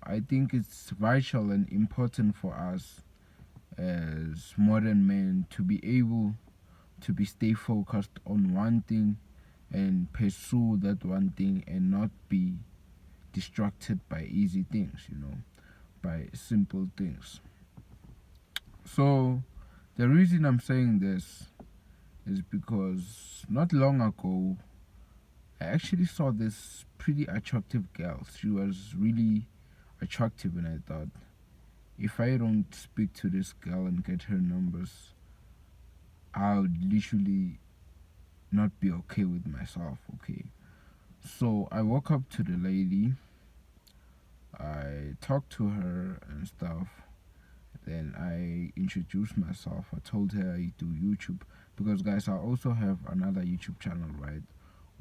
I think it's vital and important for us as modern men to be able to stay focused on one thing and pursue that one thing and not be distracted by easy things, by simple things. So the reason I'm saying this is because not long ago I actually saw this pretty attractive girl. She was really attractive, and I thought, if I don't speak to this girl and get her numbers, I'll literally not be okay with myself. Okay, so I walk up to the lady, I talked to her and stuff. Then I introduced myself. I told her I do YouTube because, guys, I also have another YouTube channel, right,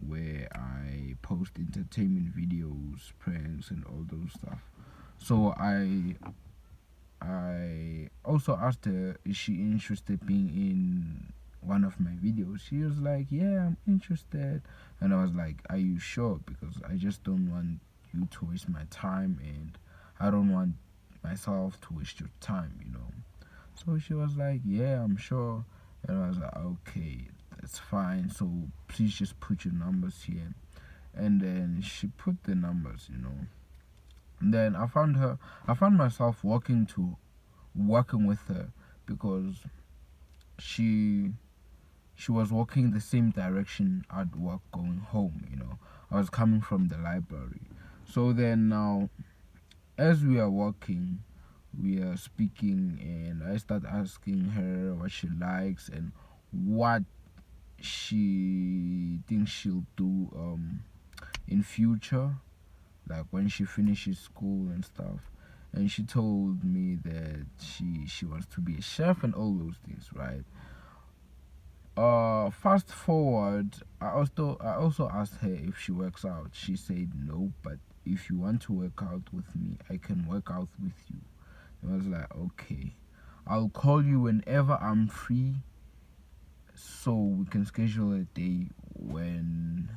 where I post entertainment videos, pranks, and all those stuff. So I also asked her, is she interested being in one of my videos? She was like, yeah, I'm interested. And I was like, are you sure? Because I just don't want you to waste my time, and I don't want myself to waste your time. So she was like, yeah, I'm sure. And I was like, okay, that's fine. So please just put your numbers here. And then she put the numbers. And then I found myself working with her because she was walking the same direction I'd walk going home. I was coming from the library. So then now, as we are walking, we are speaking, and I start asking her what she likes and what she thinks she'll do in future, like when she finishes school and stuff. And she told me that she wants to be a chef and all those things, right? Fast forward, I also asked her if she works out. She said no, but if you want to work out with me, I can work out with you. I was like, okay, I'll call you whenever I'm free so we can schedule a day when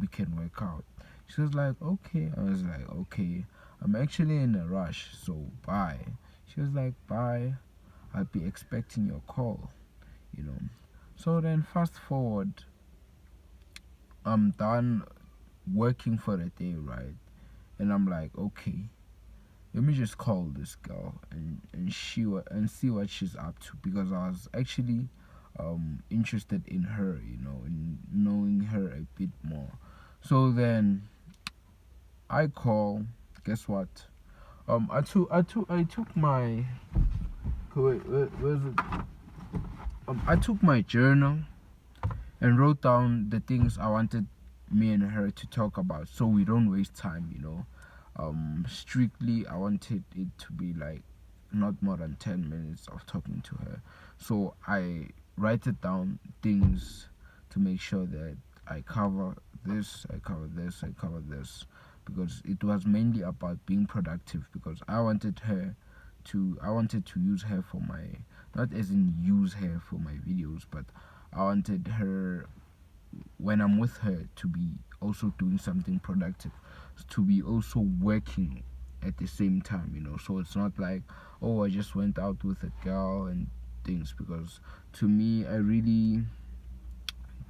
we can work out. She was like, okay. I was like, okay, I'm actually in a rush, so bye. She was like, bye, I'll be expecting your call. So then fast forward, I'm done working for the day, right? And I'm like, okay, let me just call this girl and see what she's up to, because I was actually interested in her, in knowing her a bit more. So then I call. Guess what? I took my where's it? I took my journal and wrote down the things I wanted me and her to talk about, so we don't waste time. Strictly, I wanted it to be like not more than 10 minutes of talking to her. So I write it down, things to make sure that I cover this, I cover this, I cover this, because it was mainly about being productive, because I wanted to use her for my, not as in use her for my videos, but I wanted her, when I'm with her, to be also doing something productive, to be also working at the same time. So it's not like, oh, I just went out with a girl and things, because to me, I really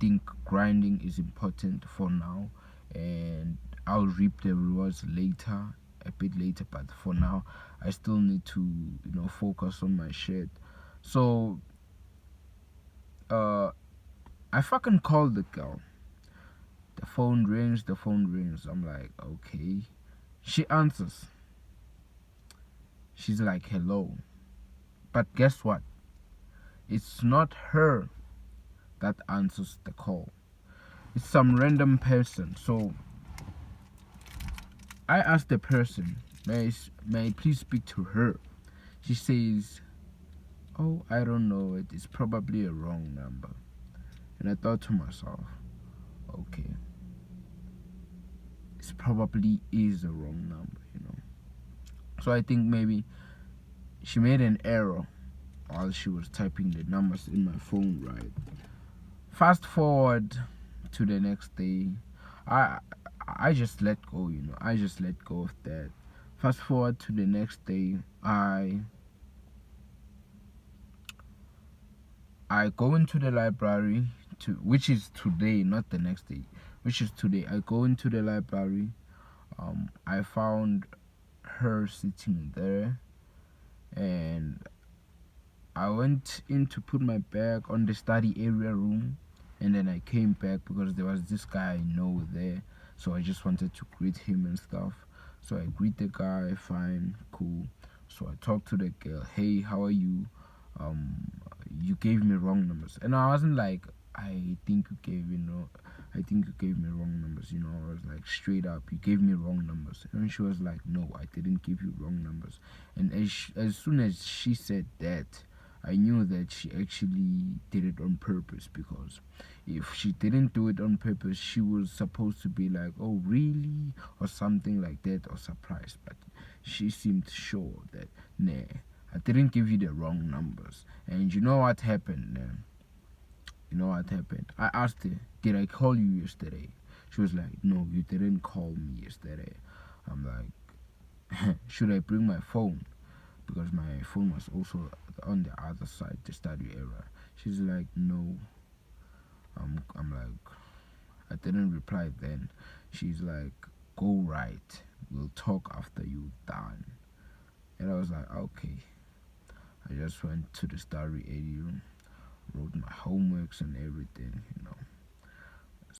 think grinding is important for now, and I'll reap the rewards later, a bit later, but for now I still need to focus on my shit. So I fucking called the girl. The phone rings. I'm like, okay. She answers. She's like, hello. But guess what? It's not her that answers the call. It's some random person. So I asked the person, may I please speak to her? She says, oh, I don't know. It is probably a wrong number. And I thought to myself, okay, it probably is a wrong number. So I think maybe she made an error while she was typing the numbers in my phone, right? Fast forward to the next day, I just let go. I just let go of that. Fast forward to the next day, I go into the library, to which is today, not the next day, which is today. I go into the library. I found her sitting there, and I went in to put my bag on the study area room, and then I came back because there was this guy I know there, so I just wanted to greet him and stuff. So I greet the guy, fine, cool. So I talked to the girl, hey, how are you? Um, you gave me wrong numbers, and I wasn't like, I think you gave I think you gave me wrong numbers. I was like straight up, you gave me wrong numbers, and she was like, no, I didn't give you wrong numbers. And as soon as she said that, I knew that she actually did it on purpose, because if she didn't do it on purpose, she was supposed to be like, oh, really? Or something like that, or surprised. But she seemed sure that, nah, I didn't give you the wrong numbers. And you know what happened then? You know what happened? I asked her, did I call you yesterday? She was like, no, you didn't call me yesterday. I'm like, should I bring my phone? Because my phone was also on the other side, the study area. She's like, no. I'm like, I didn't reply then. She's like, go right. We'll talk after you're done. And I was like, okay. I just went to the study area, wrote my homeworks and everything.